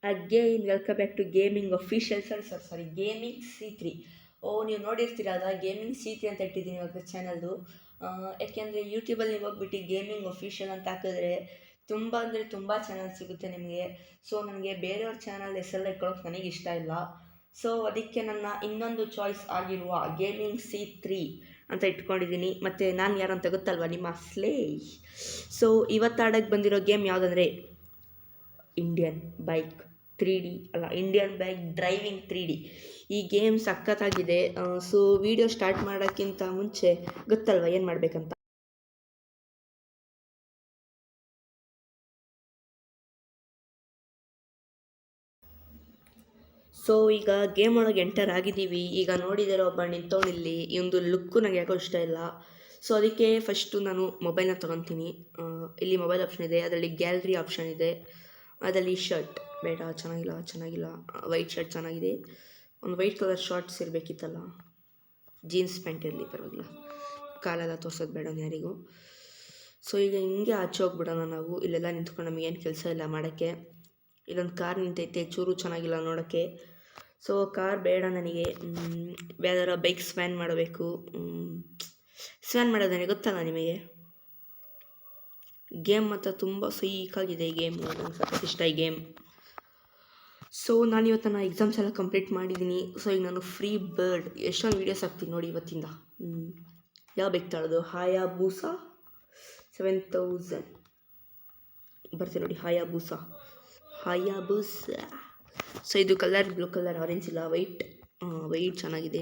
Again welcome back to gaming official sorry gaming C3. ನೀವು ನೋಡಿರ್ತೀರಲ್ಲ, gaming C3 ಅಂತ ಇಟ್ಟಿದ್ದೀನಿ ಇವಾಗ ಚಾನಲ್ದು. ಯಾಕೆಂದರೆ ಯೂಟ್ಯೂಬಲ್ಲಿ ನೀವು ಹೋಗ್ಬಿಟ್ಟು ಗೇಮಿಂಗ್ ಅಫಿಷಿಯಲ್ ಅಂತ ಹಾಕಿದ್ರೆ ತುಂಬ ಅಂದರೆ ತುಂಬ ಚಾನಲ್ ಸಿಗುತ್ತೆ ನಿಮಗೆ. ಸೊ ನನಗೆ ಬೇರೆಯವ್ರ ಚಾನಲ್ ಹೆಸರೆಲ್ಲ ಇಟ್ಕೊಳ್ಳೋಕೆ ನನಗೆ ಇಷ್ಟ ಇಲ್ಲ. ಸೊ ಅದಕ್ಕೆ ನನ್ನ ಇನ್ನೊಂದು ಚಾಯ್ಸ್ ಆಗಿರುವ ಗೇಮಿಂಗ್ C3 ಅಂತ ಇಟ್ಕೊಂಡಿದ್ದೀನಿ. ಮತ್ತು ನಾನು ಯಾರು ಅಂತ ಗೊತ್ತಲ್ವ, ನಿಮ್ಮ ಸ್ಲೇ. ಸೊ ಇವತ್ತಾಡಕ್ಕೆ ಬಂದಿರೋ ಗೇಮ್ ಯಾವುದಂದರೆ ಇಂಡಿಯನ್ ಬೈಕ್ 3D ಅಲ್ಲ, ಇಂಡಿಯನ್ ಬೈಕ್ ಡ್ರೈವಿಂಗ್ 3D. ಈ ಗೇಮ್ ಸಖತ್ತಾಗಿದೆ. ಸೊ ವಿಡಿಯೋ ಸ್ಟಾರ್ಟ್ ಮಾಡೋಕ್ಕಿಂತ ಮುಂಚೆ ಗೊತ್ತಲ್ವ ಏನು ಮಾಡಬೇಕಂತ. ಸೊ ಈಗ ಗೇಮ್ ಒಳಗೆ ಎಂಟರ್ ಆಗಿದ್ದೀವಿ. ಈಗ ನೋಡಿದರೆ ಒಬ್ಬ ನಿಂತವನಿಲ್ಲಿ, ಈ ಒಂದು ಲುಕ್ಕು ನನಗೆ ಯಾಕೋ ಇಷ್ಟ ಇಲ್ಲ. ಸೊ ಅದಕ್ಕೆ ಫಸ್ಟು ನಾನು ಮೊಬೈಲ್ನ ತೊಗೊತೀನಿ. ಇಲ್ಲಿ ಮೊಬೈಲ್ ಆಪ್ಷನ್ ಇದೆ, ಅದರಲ್ಲಿ ಗ್ಯಾಲರಿ ಆಪ್ಷನ್ ಇದೆ, ಅದರಲ್ಲಿ ಶರ್ಟ್ ಬೇಡ, ಚೆನ್ನಾಗಿಲ್ಲ. ವೈಟ್ ಶರ್ಟ್ ಚೆನ್ನಾಗಿದೆ, ಒಂದು ವೈಟ್ ಕಲರ್ ಶಾರ್ಟ್ಸ್ ಇರಬೇಕಿತ್ತಲ್ಲ, ಜೀನ್ಸ್ ಪ್ಯಾಂಟ್ ಇರಲಿ ಪರವಾಗಿಲ್ಲ, ಕಾಲೆಲ್ಲ ತೋರ್ಸೋದು ಬೇಡ ಯಾರಿಗೂ. ಸೊ ಈಗ ಹಿಂಗೆ ಆಚೆ ಹೋಗ್ಬಿಡೋಣ ನಾವು. ಇಲ್ಲೆಲ್ಲ ನಿಂತ್ಕೊಂಡು ನಮಗೇನು ಕೆಲಸ ಇಲ್ಲ ಮಾಡೋಕ್ಕೆ. ಇಲ್ಲೊಂದು ಕಾರ್ ನಿಂತೈತೆ, ಚೂರು ಚೆನ್ನಾಗಿಲ್ಲ ನೋಡೋಕ್ಕೆ. ಸೊ ಕಾರ್ ಬೇಡ ನನಗೆ. ಯಾವ್ದಾರ ಬೈಕ್ ಸ್ವ್ಯಾನ್ ಮಾಡಬೇಕು. ಸ್ವ್ಯಾನ್ ಮಾಡೋದು ನನಗೆ ಗೊತ್ತಲ್ಲ ನಿಮಗೆ. ಗೇಮ್ ಮಾತ್ರ ತುಂಬ ಸೈಕಾಗಿದೆ ಈ ಗೇಮ್, ನನಗೆ ಸಖತ್ ಇಷ್ಟ ಈ ಗೇಮ್. ಸೊ ನಾನು ಇವತ್ತು ನನ್ನ ಎಕ್ಸಾಮ್ಸ್ ಎಲ್ಲ ಕಂಪ್ಲೀಟ್ ಮಾಡಿದ್ದೀನಿ. ಸೊ ಈಗ ನಾನು ಫ್ರೀ ಬರ್ಡ್ ಎಷ್ಟೊಂದು ವೀಡಿಯೋಸ್ ಹಾಕ್ತೀನಿ ನೋಡಿ ಇವತ್ತಿಂದ. ಯಾವ ಬೈಕ್ ತಗೊಳ್ಳೋದು? ಹಾಯಾಬೂಸಾ 7000 ಬರ್ತೀನಿ ನೋಡಿ. ಹಾಯಾಬೂಸಾ. ಸೊ ಇದು ಕಲರ್ ಬ್ಲೂ ಕಲರ್, ಆರೆಂಜ್ ಇಲ್ಲ, ವೈಟ್ ಚೆನ್ನಾಗಿದೆ.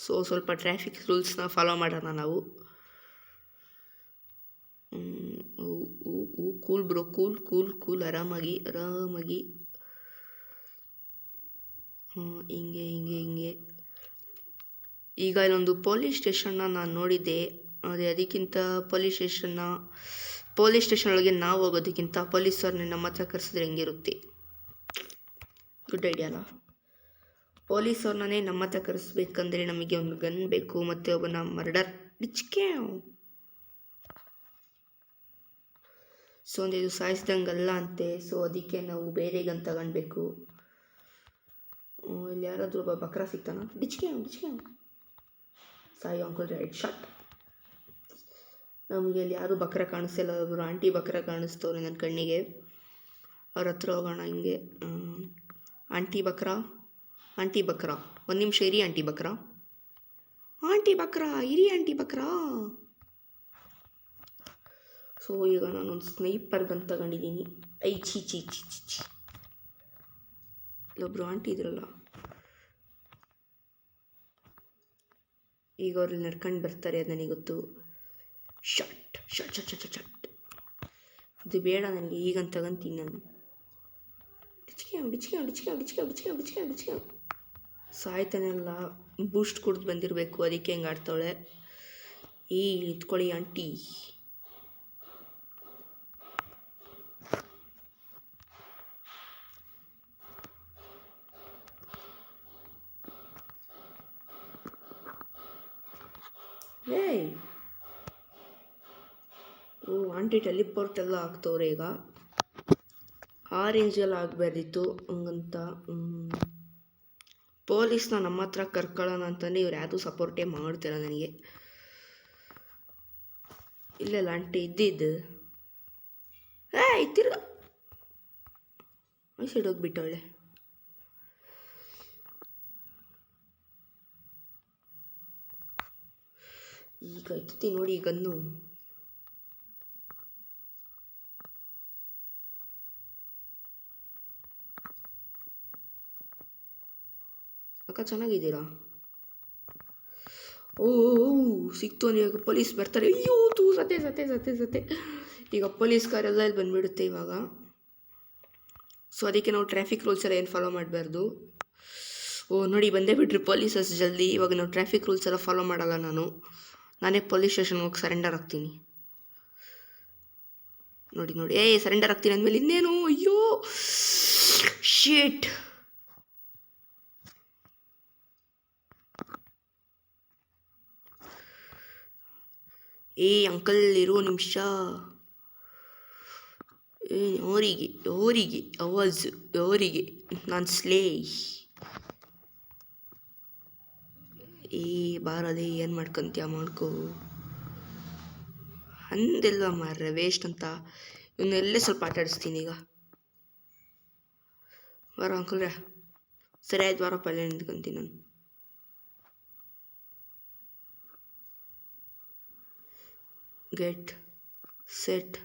ಸೊ ಸ್ವಲ್ಪ ಟ್ರಾಫಿಕ್ ರೂಲ್ಸ್ನ ಫಾಲೋ ಮಾಡೋಣ ನಾವು. ಕೂಲ್ ಬ್ರೋ, ಕೂಲ್ ಆರಾಮಾಗಿ. ಹಿಂಗೆ ಈಗ ಇಲ್ಲೊಂದು ಪೊಲೀಸ್ ಸ್ಟೇಷನ್ನ ನಾನು ನೋಡಿದ್ದೆ. ಅದಕ್ಕಿಂತ ಪೊಲೀಸ್ ಸ್ಟೇಷನ್ ಒಳಗೆ ನಾವು ಹೋಗೋದಕ್ಕಿಂತ ಪೊಲೀಸವ್ರನ್ನ ನಮ್ಮ ಹತ್ರ ಕರೆಸಿದ್ರೆ ಹೆಂಗಿರುತ್ತೆ? ಗುಡ್ ಐಡಿಯಾ ಅಲ್ಲ? ಪೊಲೀಸವ್ರನ್ನೇ ನಮ್ಮ ಹತ್ರ ಕರೆಸ್ಬೇಕಂದ್ರೆ ನಮಗೆ ಒಂದು ಗನ್ ಬೇಕು, ಮತ್ತು ಒಬ್ಬನ ಮರ್ಡರ್ ಸೊ ಒಂದು ಇದು ಸಾಯಿಸ್ದಂಗಲ್ಲ ಅಂತೆ. ಸೊ ಅದಕ್ಕೆ ನಾವು ಬೇರೆ ಗನ್ ತಗೊಳ್ಬೇಕು. ಇಲ್ಲಿ ಯಾರಾದರೂ ಒಬ್ಬ ಬಕ್ರ ಸಿಗ್ತಾನ? ಡಿಚ್ಕೆ ಸಾಯಿ ಅಂಕಲ್ ರೈಟ್ ಶಾಟ್. ನಮಗೆ ಇಲ್ಲಿ ಯಾರೂ ಬಕ್ರ ಕಾಣಿಸ್ತಿಲ್ಲ. ಒಬ್ಬರು ಆಂಟಿ ಬಕ್ರ ಕಾಣಿಸ್ತವ್ರೆ ನನ್ನ ಕಣ್ಣಿಗೆ. ಅವ್ರ ಹತ್ರ ಹೋಗೋಣ ಹಿಂಗೆ. ಆಂಟಿ ಬಕ್ರ, ಒಂದು ನಿಮಿಷ ಇರಿ. ಆಂಟಿ ಬಕ್ರ ಇರಿ. ಆಂಟಿ ಬಕ್ರ. ಸೊ ಈಗ ನಾನೊಂದು ಸ್ನೈಪರ್ ಗನ್ ತಗೊಂಡಿದ್ದೀನಿ. ಚೀ ಇಲ್ಲೊಬ್ರು ಆಂಟಿ ಇದ್ರಲ್ಲ, ಈಗ ಅವ್ರಲ್ಲಿ ನಡ್ಕೊಂಡು ಬರ್ತಾರೆ, ಅದು ನನಗೆ ಗೊತ್ತು. ಶಟ್ ಇದು ಬೇಡ ನನಗೆ, ಈಗಂತ ತಗೊಂತೀನಿ ನಾನು. ಡಿಚ್ಕೆ ಸಾಯ್ತಾನೆಲ್ಲ ಬೂಸ್ಟ್ ಕುಡ್ದು ಬಂದಿರಬೇಕು, ಅದಕ್ಕೆ ಹೆಂಗೆ ಆಡ್ತಾವಳೆ. ಇತ್ಕೊಳ್ಳಿ ಆಂಟಿ. ಆಂಟಿ ಟೆಲಿಪೋರ್ಟ್ ಎಲ್ಲ ಆಗ್ತವ್ರೆ. ಈಗ ಆ ರೇಂಜಲ್ಲಿ ಆಗಬಾರ್ದಿತ್ತು ಹಂಗಂತ. ಪೊಲೀಸ್ನ ನಮ್ಮ ಹತ್ರ ಕರ್ಕೊಳ್ಳೋಣ ಅಂತಂದರೆ ಇವ್ರು ಯಾವುದೂ ಸಪೋರ್ಟೇ ಮಾಡ್ತಿಲ್ಲ ನನಗೆ. ಇಲ್ಲೆಲ್ಲ ಆಂಟಿ ಇದ್ದಿದ್ದು ತಿರ್ಗ ಈ ಸೈಡ್ ಹೋಗ್ಬಿಟ್ಟವಳೆ. ಈಗ ಎತ್ತಿ ನೋಡಿ ಗನ್ನು. ಅಕ್ಕ ಚೆನ್ನಾಗಿದ್ದೀರಾ? ಸಿಕ್ತು ಅಂದರೆ ಇವಾಗ ಪೊಲೀಸ್ ಬರ್ತಾರೆ. ಅಯ್ಯೋ ಸತೆ. ಈಗ ಪೊಲೀಸ್ ಕಾರೆಲ್ಲ ಇಲ್ಲಿ ಬಂದುಬಿಡುತ್ತೆ ಇವಾಗ. ಸೊ ಅದಕ್ಕೆ ನಾವು ಟ್ರಾಫಿಕ್ ರೂಲ್ಸ್ ಎಲ್ಲ ಏನು ಫಾಲೋ ಮಾಡಬಾರ್ದು. ನೋಡಿ ಬಂದೇ ಬಿಟ್ರಿ ಪೊಲೀಸಸ್ ಜಲ್ದಿ. ಇವಾಗ ನಾವು ಟ್ರಾಫಿಕ್ ರೂಲ್ಸ್ ಎಲ್ಲ ಫಾಲೋ ಮಾಡಲ್ಲ. ನಾನೇ ಪೊಲೀಸ್ ಸ್ಟೇಷನ್ಗೆ ಹೋಗಿ ಸರೆಂಡರ್ ಆಗ್ತೀನಿ. ನೋಡಿ ಸರೆಂಡರ್ ಆಗ್ತೀನಿ ಅಂದಮೇಲೆ ಇನ್ನೇನು. ಅಯ್ಯೋ ಶಿಟ್. ಅಂಕಲ್ ಇರೋ ನಿಮಿಷ. ಅವರಿಗೆ ನಾನು ಸ್ಲೇ. ಬಾರದೆ ಏನು ಮಾಡ್ಕೊಂತೀಯ ಮಾಡ್ಕೋ ಅಂದೆಲ್ಲ ಮಾರ್ರೆ ವೇಸ್ಟ್ ಅಂತ. ಇವನ್ನೆಲ್ಲೇ ಸ್ವಲ್ಪ ಆಟ ಆಡಿಸ್ತೀನಿ ಈಗ. ಬರೋ ಅಂಕಲ್ರೆ, ಸರಿ ಆಯ್ತು ಬಾರಪ್ಪ, ಅಲ್ಲೇ ನಿಂತ್ಕೊಂತೀನಿ ನಾನು. ಗೆಟ್ ಸೆಟ್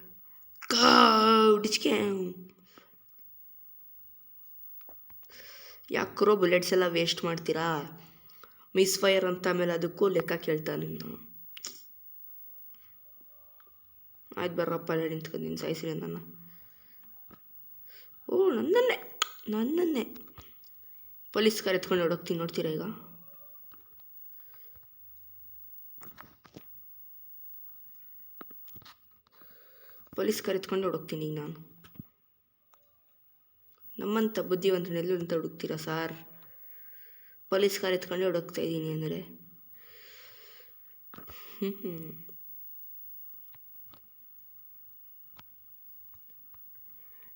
ಡಿಚ್ಕೆ. ಯಾಕ್ರೋ ಬುಲೆಟ್ಸ್ ಎಲ್ಲ ವೇಸ್ಟ್ ಮಾಡ್ತೀರಾ? ಮಿಸ್ ಫೈರ್ ಅಂತ ಆಮೇಲೆ ಅದಕ್ಕೂ ಲೆಕ್ಕ ಕೇಳ್ತಾನೆ ನಿಮ್ಮನ್ನು. ಆಯ್ತು ಬರ್ರಪ್ಪ, ಅಲ್ಲೇ ನಿಂತ್ಕೊಂತೀನಿ, ಸಾಯಿಸಿರಿ ನನ್ನ. ಓ ನನ್ನನ್ನೇ ಪೊಲೀಸ್ ಕಾರ್ ಎತ್ಕೊಂಡು ಹೊಡೋಗ್ತೀನಿ, ನೋಡ್ತೀರಾ ಈಗ? ಪೊಲೀಸ್ ಕಾರ್ ಎತ್ಕೊಂಡು ಹುಡುಕ್ತೀನಿ ಈಗ ನಾನು. ನಮ್ಮಂಥ ಬುದ್ಧಿವಂತನೆಲ್ಲೂ ಅಂತ ಹುಡುಕ್ತೀರಾ ಸಾರ್? ಪೊಲೀಸ್ ಕಾರ್ ಎತ್ಕೊಂಡೆ ಹುಡುಕ್ತಾ ಇದ್ದೀನಿ ಅಂದರೆ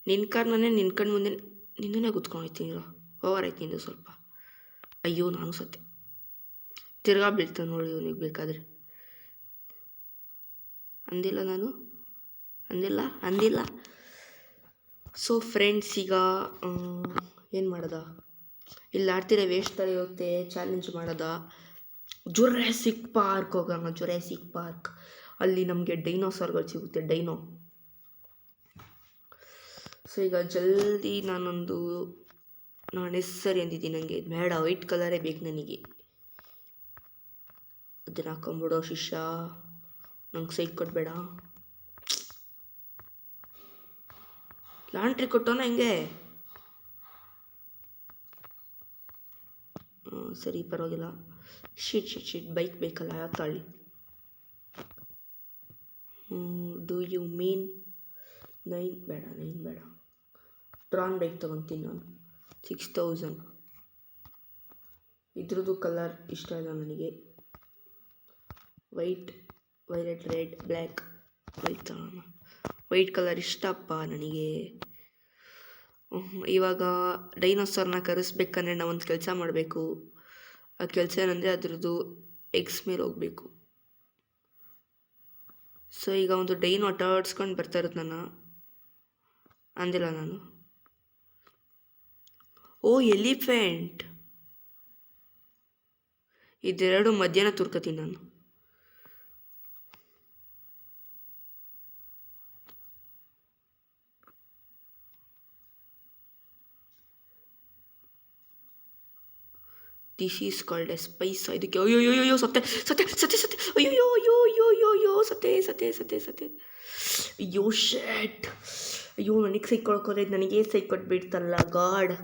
ನಿನ್ನ ಕಾರ್ನೇ ನಿನ್ಕಂಡು ಮುಂದೆ ನಿನ್ನೇ ಕೂತ್ಕೊಂಡಿರ್ತೀನಿ. ಓವರ್ ಆಯ್ತು ನಿಂದು ಸ್ವಲ್ಪ. ಅಯ್ಯೋ ನಾನು ಸತ್ತೆ. ತಿರ್ಗಾ ಬೀಳ್ತಾನೆ ನೋಡಿ ಇವನಿಗೆ ಬೇಕಾದರೆ. ಅಂದಿಲ್ಲ. ಸೊ ಫ್ರೆಂಡ್ಸ್, ಈಗ ಏನು ಮಾಡೋದ? ಇಲ್ಲಿ ಆಡ್ತಿರೋ ವೇಸ್ಟ್ ಥರ ಇರುತ್ತೆ. ಚಾಲೆಂಜ್ ಮಾಡೋದ? ಜುರಾಸಿಕ್ ಪಾರ್ಕ್ ಹೋಗೋಣ. ಜುರಾಸಿಕ್ ಪಾರ್ಕ್ ಅಲ್ಲಿ ನಮಗೆ ಡೈನೋಸಾರ್ಗಳು ಸಿಗುತ್ತೆ, ಡೈನೋ. ಸೊ ಈಗ ಜಲ್ದಿ ನಾನು ಹೆಸರಿ ಅಂದಿದ್ದೀನಿ. ನನಗೆ ಬೇಡ, ವೈಟ್ ಕಲರೇ ಬೇಕು ನನಗೆ. ಅದನ್ನು ಹಾಕೊಂಬಿಡೋ ಶಿಷ್ಯ, ನಂಗೆ ಸೈಕ್ ಕೊಡಬೇಡ. ಲಾಂಟ್ರಿ ಕೊಟ್ಟೋನ ಹೆಂಗೆ? ಸರಿ ಪರವಾಗಿಲ್ಲ. ಶೀಟ್ ಬೈಕ್ ಬೇಕಲ್ಲ, ಯಾವ ತಾಳಿ? Do you mean 9? ಬೇಡ. ಟ್ರಾನ್ ಬೈಕ್ ತೊಗೊತೀನಿ ನಾನು. 6000. ಇದ್ರದ್ದು ಕಲರ್ ಇಷ್ಟ ಇಲ್ಲ ನನಗೆ. Violet, red, black. ಬೈಕ್ ತಗೋಣ. ವೈಟ್ ಕಲರ್ ಇಷ್ಟಪ್ಪ ನನಗೆ. ಇವಾಗ ಡೈನೋಸಾರ್ನ ಕರೆಸ್ಬೇಕಂದ್ರೆ ನಾವೊಂದು ಕೆಲಸ ಮಾಡಬೇಕು. ಆ ಕೆಲಸ ಏನಂದರೆ ಅದ್ರದ್ದು ಎಗ್ಸ್ ಮೇಲೆ ಹೋಗಬೇಕು. ಸೊ ಈಗ ಒಂದು ಡೈನೋ ಆಟಾಡ್ಸ್ಕೊಂಡು ಬರ್ತಾ ಇರುತ್ತೆ. ಅಂದಿಲ್ಲ ನಾನು. ಓ ಎಲಿಫೆಂಟ್. ಇದೆರಡು ಮಧ್ಯಾಹ್ನ ತುರ್ಕತೀನಿ ನಾನು. This is called A Spice. ಇದಕ್ಕೆ ಅಯ್ಯೋ ಸತ್ತೆ. ಅಯ್ಯೋ ಸತ್ತೆ. ಅಯ್ಯೋ ಶೇಟ್. ಅಯ್ಯೋ ನನಗೆ ಸೈಕ್ ಕೊಡ್ಕೋದ್ರೆ ನನಗೇ ಸೈಕ್ ಕೊಟ್ಬಿಡ್ತಲ್ಲ ಗಾಡ್.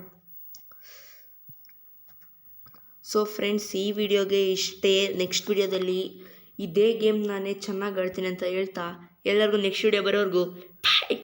ಸೊ ಫ್ರೆಂಡ್ಸ್, ಈ ವಿಡಿಯೋಗೆ ಇಷ್ಟೇ. ನೆಕ್ಸ್ಟ್ ವಿಡಿಯೋದಲ್ಲಿ ಇದೇ ಗೇಮ್ ನಾನೇ ಚೆನ್ನಾಗಿ ಆಡ್ತೀನಿ ಅಂತ ಹೇಳ್ತಾ ಎಲ್ಲರಿಗೂ ನೆಕ್ಸ್ಟ್ ವಿಡಿಯೋ ಬರೋವರೆಗೂ ಬಾಯ್.